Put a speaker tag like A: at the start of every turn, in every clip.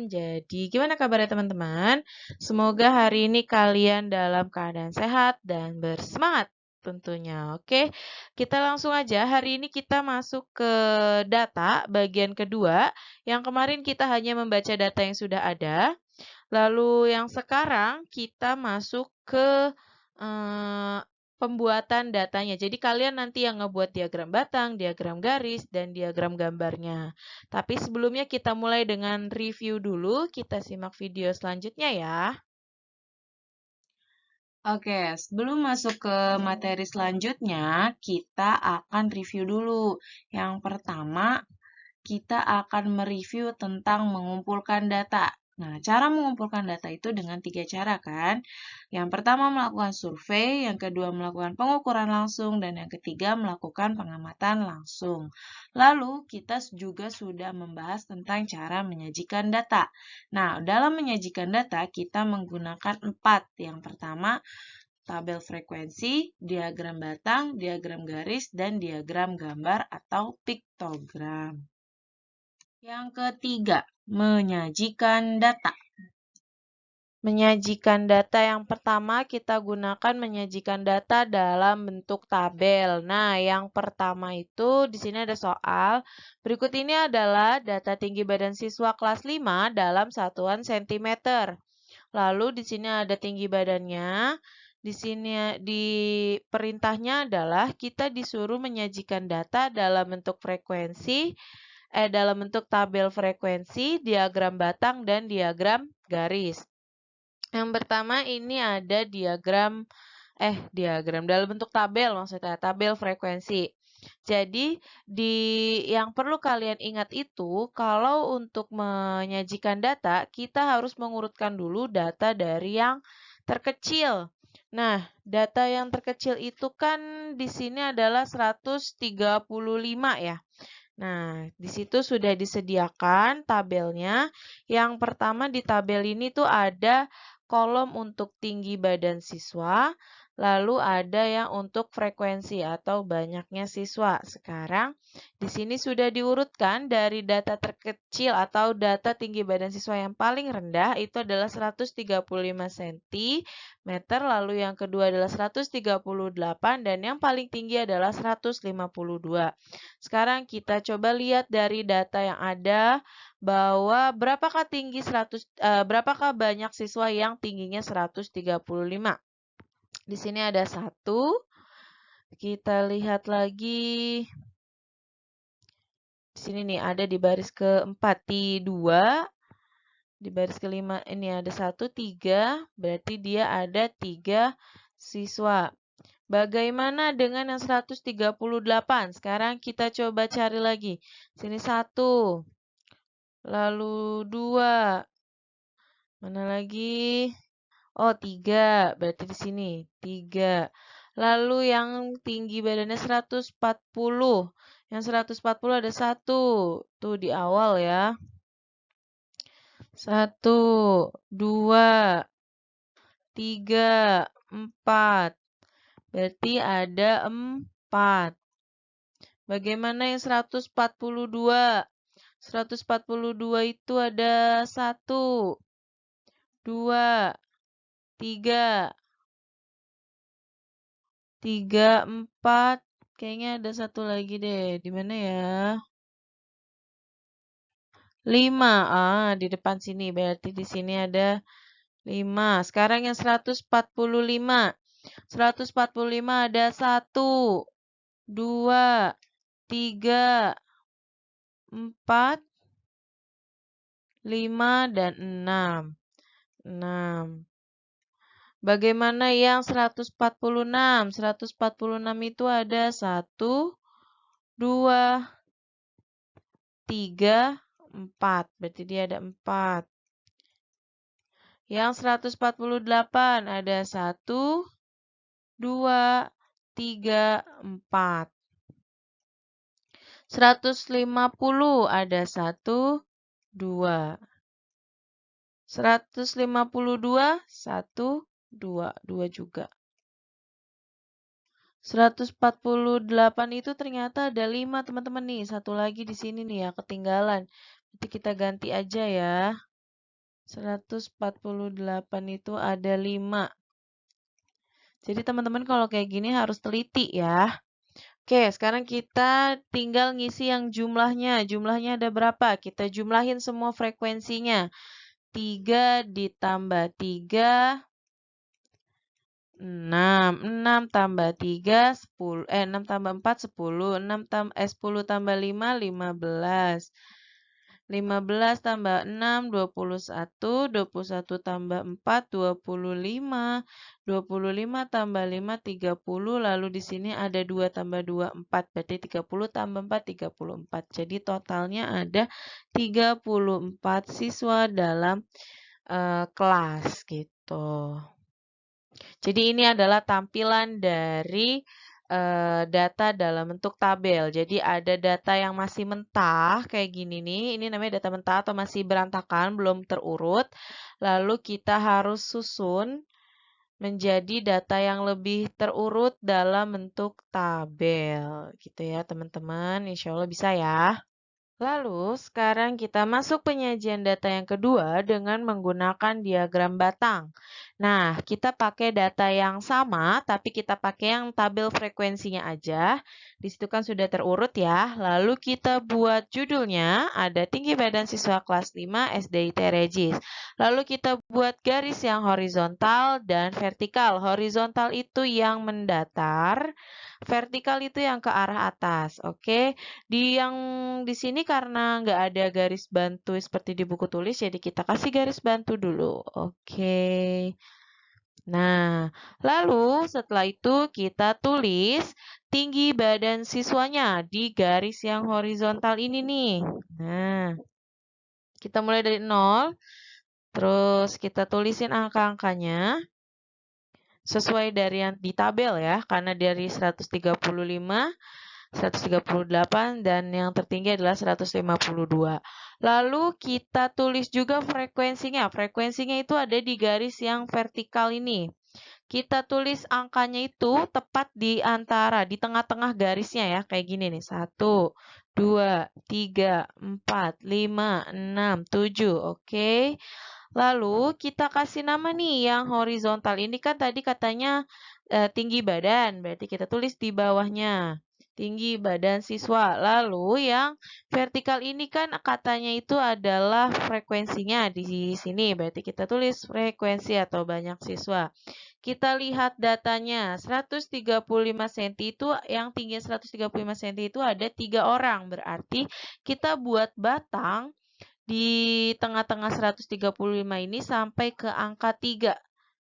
A: Jadi, gimana kabarnya teman-teman? Semoga hari ini kalian dalam keadaan sehat dan bersemangat tentunya. Oke, kita langsung aja. Hari ini kita masuk ke data bagian kedua. Yang kemarin kita hanya membaca data yang sudah ada. Lalu yang sekarang kita masuk ke eh, pembuatan datanya. Jadi kalian nanti yang ngebuat diagram batang, diagram garis, dan diagram gambarnya. Tapi sebelumnya kita mulai dengan review dulu. Kita simak video selanjutnya ya.
B: Oke, sebelum masuk ke materi selanjutnya, kita akan review dulu. Yang pertama, kita akan mereview tentang mengumpulkan data. Nah, cara mengumpulkan data itu dengan 3 cara kan? Yang pertama melakukan survei, yang kedua melakukan pengukuran langsung, dan yang ketiga melakukan pengamatan langsung. Lalu, kita juga sudah membahas tentang cara menyajikan data. Nah, dalam menyajikan data, kita menggunakan 4. Yang pertama, tabel frekuensi, diagram batang, diagram garis, dan diagram gambar atau piktogram. Yang ketiga, menyajikan data.
A: Menyajikan data yang pertama kita gunakan menyajikan data dalam bentuk tabel. Nah, yang pertama itu di sini ada soal. Berikut ini adalah data tinggi badan siswa kelas 5 dalam satuan sentimeter. Lalu di sini ada tinggi badannya. Di sini di perintahnya adalah kita disuruh menyajikan data dalam bentuk dalam bentuk tabel frekuensi, diagram batang dan diagram garis. Yang pertama ini ada diagram dalam bentuk tabel maksudnya, tabel frekuensi. Jadi yang perlu kalian ingat itu kalau untuk menyajikan data, kita harus mengurutkan dulu data dari yang terkecil. Nah, data yang terkecil itu kan di sini adalah 135 ya. Nah, di situ sudah disediakan tabelnya. Yang pertama di tabel ini tuh ada kolom untuk tinggi badan siswa, lalu ada yang untuk frekuensi atau banyaknya siswa. Sekarang di sini sudah diurutkan dari data terkecil atau data tinggi badan siswa yang paling rendah itu adalah 135 cm, lalu yang kedua adalah 138 dan yang paling tinggi adalah 152. Sekarang kita coba lihat dari data yang ada bahwa berapakah banyak siswa yang tingginya 135. Di sini ada 1. Kita lihat lagi. Di sini nih ada di baris keempat di 2. Di baris kelima ini ada 1, 3. Berarti dia ada 3 siswa. Bagaimana dengan yang 138? Sekarang kita coba cari lagi. Sini 1. Lalu 2. Mana lagi? Oh, 3. Berarti di sini. 3. Lalu yang tinggi badannya 140. Yang 140 ada 1. Tuh di awal ya. 1, 2, 3, 4. Berarti ada 4. Bagaimana yang 142? 142 itu ada 1, 2, 3, 4. Kayaknya ada satu lagi deh. Di mana ya? 5. Di depan sini. Berarti di sini ada 5. Sekarang yang 145. 145 ada 1, 2, 3, 4, 5, dan 6. 6. Bagaimana yang 146? 146 itu ada 1, 2, 3, 4. Berarti dia ada 4. Yang 148 ada 1, 2, 3, 4. 150 ada 1, 2. 152, 1, 2. 2 juga. 148 itu ternyata ada 5 teman-teman nih. Satu lagi di sini nih ya ketinggalan. Nanti kita ganti aja ya. 148 itu ada 5. Jadi teman-teman kalau kayak gini harus teliti ya. Oke, sekarang kita tinggal ngisi yang jumlahnya. Jumlahnya ada berapa? Kita jumlahin semua frekuensinya. 3 ditambah 3, 6. 6 tambah 3, 10. 6 tambah 4, 10. 10 tambah 5, 15. 15 tambah 6, 21. 21 tambah 4, 25. 25 tambah 5, 30. Lalu di sini ada 2 tambah 2, 4. Berarti 30 tambah 4, 34. Jadi totalnya ada 34 siswa dalam kelas gitu. Jadi ini adalah tampilan dari data dalam bentuk tabel. Jadi ada data yang masih mentah kayak gini nih. Ini namanya data mentah atau masih berantakan, belum terurut. Lalu kita harus susun menjadi data yang lebih terurut dalam bentuk tabel. Gitu ya teman-teman. Insya Allah bisa ya. Lalu, sekarang kita masuk penyajian data yang kedua dengan menggunakan diagram batang. Nah, kita pakai data yang sama, tapi kita pakai yang tabel frekuensinya aja. Di situ kan sudah terurut ya. Lalu kita buat judulnya, ada tinggi badan siswa kelas 5 SDIT Regis. Lalu kita buat garis yang horizontal dan vertikal. Horizontal itu yang mendatar, vertikal itu yang ke arah atas. Oke. Di sini karena nggak ada garis bantu seperti di buku tulis, jadi kita kasih garis bantu dulu. Oke. Nah, lalu setelah itu kita tulis tinggi badan siswanya di garis yang horizontal ini nih. Nah, kita mulai dari 0, terus kita tulisin angka-angkanya sesuai dari yang di tabel ya, karena dari 135, 138 dan yang tertinggi adalah 152. Lalu kita tulis juga frekuensinya. Frekuensinya itu ada di garis yang vertikal ini. Kita tulis angkanya itu tepat di antara, di tengah-tengah garisnya ya. Kayak gini nih. 1, 2, 3, 4, 5, 6, 7. Oke. Lalu kita kasih nama nih yang horizontal. Ini kan tadi katanya tinggi badan. Berarti kita tulis di bawahnya tinggi badan siswa. Lalu yang vertikal ini kan katanya itu adalah frekuensinya di sini. Berarti kita tulis frekuensi atau banyak siswa. Kita lihat datanya. 135 cm itu yang tinggi 135 cm itu ada 3 orang. Berarti kita buat batang di tengah-tengah 135 ini sampai ke angka 3.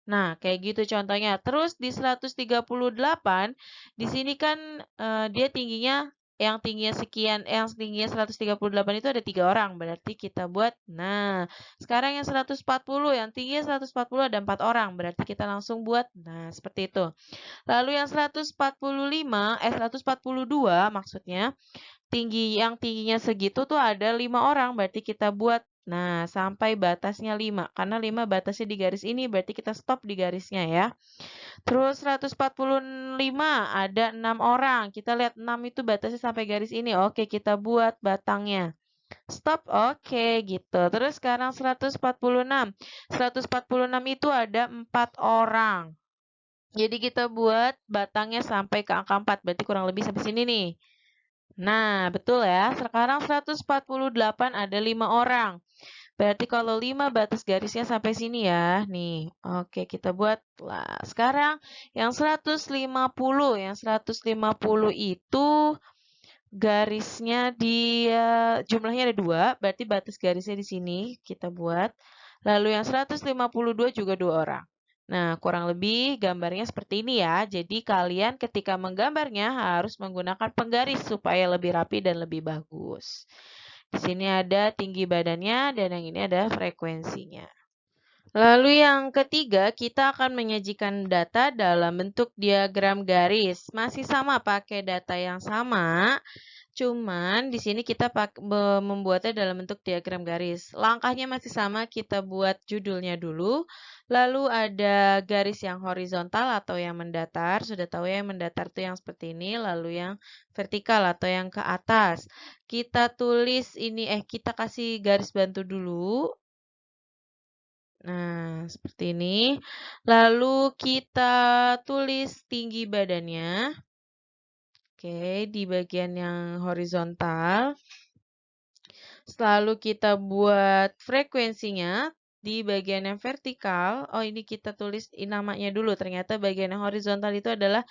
A: Nah, kayak gitu contohnya. Terus di 138, di sini kan dia tingginya yang tingginya sekian, yang tingginya 138 itu ada 3 orang. Berarti kita buat, nah, sekarang yang 140, yang tingginya 140 ada 4 orang. Berarti kita langsung buat, nah, seperti itu. Lalu yang 142 maksudnya, yang tingginya segitu tuh ada 5 orang. Berarti kita buat, nah, sampai batasnya 5. Karena 5 batasnya di garis ini, berarti kita stop di garisnya ya. Terus 145 ada 6 orang. Kita lihat 6 itu batasnya sampai garis ini. Oke, kita buat batangnya. Stop, oke gitu. Terus sekarang 146. 146 itu ada 4 orang. Jadi kita buat batangnya sampai ke angka 4. Berarti kurang lebih sampai sini nih. Nah, betul ya. Sekarang 148 ada 5 orang. Berarti kalau 5 batas garisnya sampai sini ya. Nih, oke kita buat lah. Sekarang yang 150. Yang 150 itu garisnya jumlahnya ada 2. Berarti batas garisnya di sini kita buat. Lalu yang 152 juga 2 orang. Nah, kurang lebih gambarnya seperti ini ya. Jadi kalian ketika menggambarnya harus menggunakan penggaris supaya lebih rapi dan lebih bagus. Di sini ada tinggi badannya dan yang ini ada frekuensinya. Lalu yang ketiga, kita akan menyajikan data dalam bentuk diagram garis. Masih sama pakai data yang sama, cuman di sini kita membuatnya dalam bentuk diagram garis. Langkahnya masih sama, kita buat judulnya dulu. Lalu ada garis yang horizontal atau yang mendatar. Sudah tahu ya yang mendatar itu yang seperti ini. Lalu yang vertikal atau yang ke atas. Kita tulis ini, kita kasih garis bantu dulu. Nah, seperti ini. Lalu kita tulis tinggi badannya. Oke, di bagian yang horizontal. Lalu kita buat frekuensinya di bagian yang vertikal. Oh, ini kita tulis namanya dulu. Ternyata bagian yang horizontal itu adalah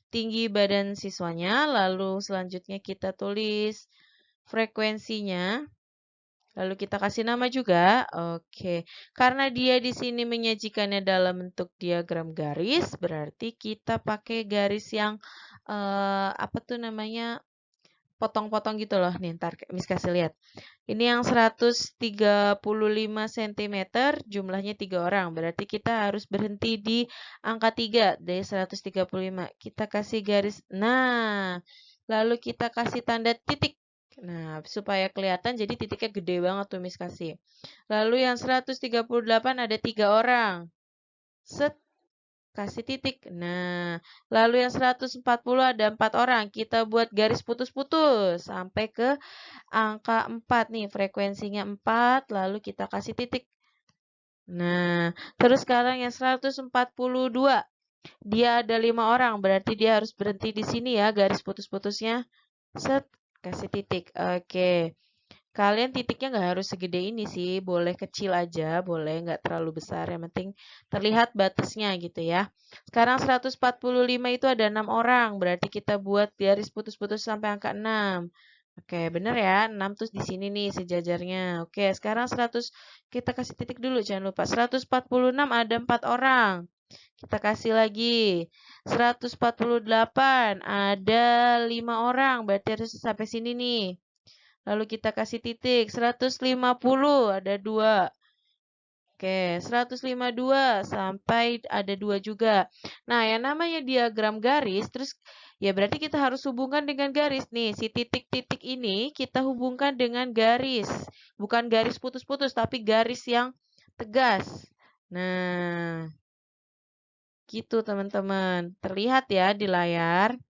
A: tinggi badan siswanya. Lalu selanjutnya kita tulis frekuensinya. Lalu kita kasih nama juga. Oke. Karena dia di sini menyajikannya dalam bentuk diagram garis, berarti kita pakai garis yang apa tuh namanya? Potong-potong gitu loh. Nih, ntar Miss kasih lihat. Ini yang 135 cm, jumlahnya 3 orang. Berarti kita harus berhenti di angka 3 dari 135. Kita kasih garis. Nah, lalu kita kasih tanda titik. Nah, supaya kelihatan jadi titiknya gede banget tuh Miss kasih. Lalu yang 138 ada 3 orang. Set, kasih titik. Nah, lalu yang 140 ada 4 orang. Kita buat garis putus-putus sampai ke angka 4 nih, frekuensinya 4, lalu kita kasih titik. Nah, terus sekarang yang 142. Dia ada 5 orang, berarti dia harus berhenti di sini ya, garis putus-putusnya. Set, kasih titik. Oke. Kalian titiknya nggak harus segede ini sih, boleh kecil aja, boleh nggak terlalu besar, yang penting terlihat batasnya gitu ya. Sekarang 145 itu ada 6 orang, berarti kita buat garis putus-putus sampai angka 6. Oke, bener ya, 6 tuh di sini nih sejajarnya. Oke, sekarang 100, kita kasih titik dulu, jangan lupa. 146 ada 4 orang. Kita kasih lagi. 148 ada 5 orang, berarti harus sampai sini nih. Lalu kita kasih titik. 150 ada 2. Oke, 152 sampai ada 2 juga. Nah, yang namanya diagram garis, terus ya berarti kita harus hubungkan dengan garis. Nih, si titik-titik ini kita hubungkan dengan garis. Bukan garis putus-putus, tapi garis yang tegas. Nah, gitu teman-teman. Terlihat ya di layar.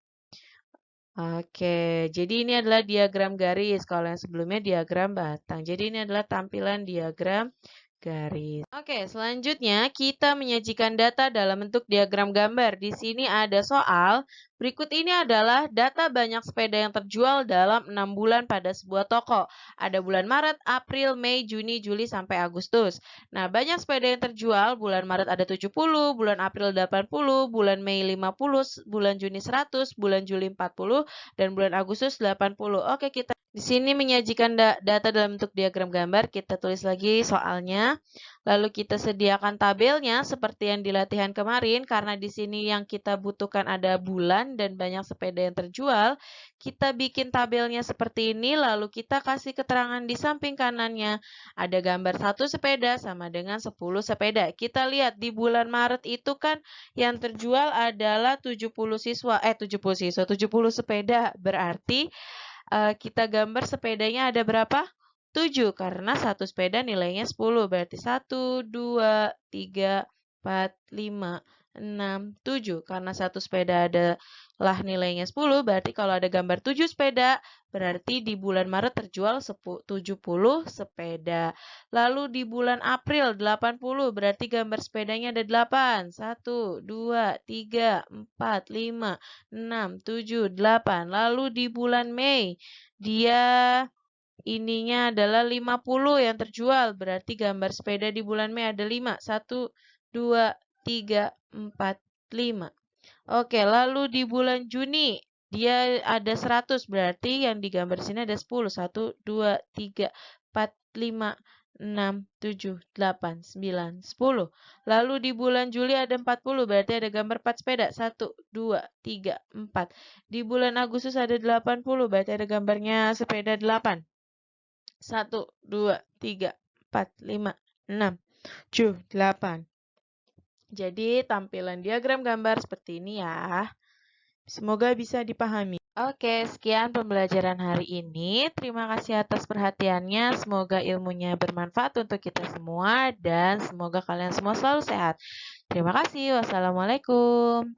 A: Oke, jadi ini adalah diagram garis. Kalau yang sebelumnya diagram batang. Jadi ini adalah tampilan diagram garis. Oke, selanjutnya kita menyajikan data dalam bentuk diagram gambar. Di sini ada soal. Berikut ini adalah data banyak sepeda yang terjual dalam 6 bulan pada sebuah toko. Ada bulan Maret, April, Mei, Juni, Juli, sampai Agustus. Nah, banyak sepeda yang terjual. Bulan Maret ada 70, bulan April 80, bulan Mei 50, bulan Juni 100, bulan Juli 40, dan bulan Agustus 80. Oke, kita di sini menyajikan data dalam bentuk diagram gambar. Kita tulis lagi soalnya. Lalu kita sediakan tabelnya seperti yang di latihan kemarin. Karena di sini yang kita butuhkan ada bulan dan banyak sepeda yang terjual. Kita bikin tabelnya seperti ini. Lalu kita kasih keterangan di samping kanannya. Ada gambar 1 sepeda sama dengan 10 sepeda. Kita lihat di bulan Maret itu kan yang terjual adalah 70 sepeda. Berarti kita gambar sepedanya ada berapa? 7, karena satu sepeda nilainya 10. Berarti 1, 2, 3, 4, 5, 6, 7. Karena satu sepeda adalah nilainya 10, berarti kalau ada gambar 7 sepeda, berarti di bulan Maret terjual 70 sepeda. Lalu di bulan April 80, berarti gambar sepedanya ada 8. 1, 2, 3, 4, 5, 6, 7, 8. Lalu di bulan Mei, dia ininya adalah 50 yang terjual. Berarti gambar sepeda di bulan Mei ada 5. 1, 2, 3, 4, 5. Oke, lalu di bulan Juni dia ada 100. Berarti yang digambar di sini ada 10. 1, 2, 3, 4, 5, 6, 7, 8, 9, 10. Lalu di bulan Juli ada 40, berarti ada gambar 4 sepeda. 1, 2, 3, 4. Di bulan Agustus ada 80, berarti ada gambarnya sepeda 8. 1, 2, 3, 4, 5, 6, 7, 8. Jadi tampilan diagram gambar seperti ini ya. Semoga bisa dipahami. Oke, sekian pembelajaran hari ini. Terima kasih atas perhatiannya. Semoga ilmunya bermanfaat untuk kita semua dan semoga kalian semua selalu sehat. Terima kasih. Wassalamualaikum.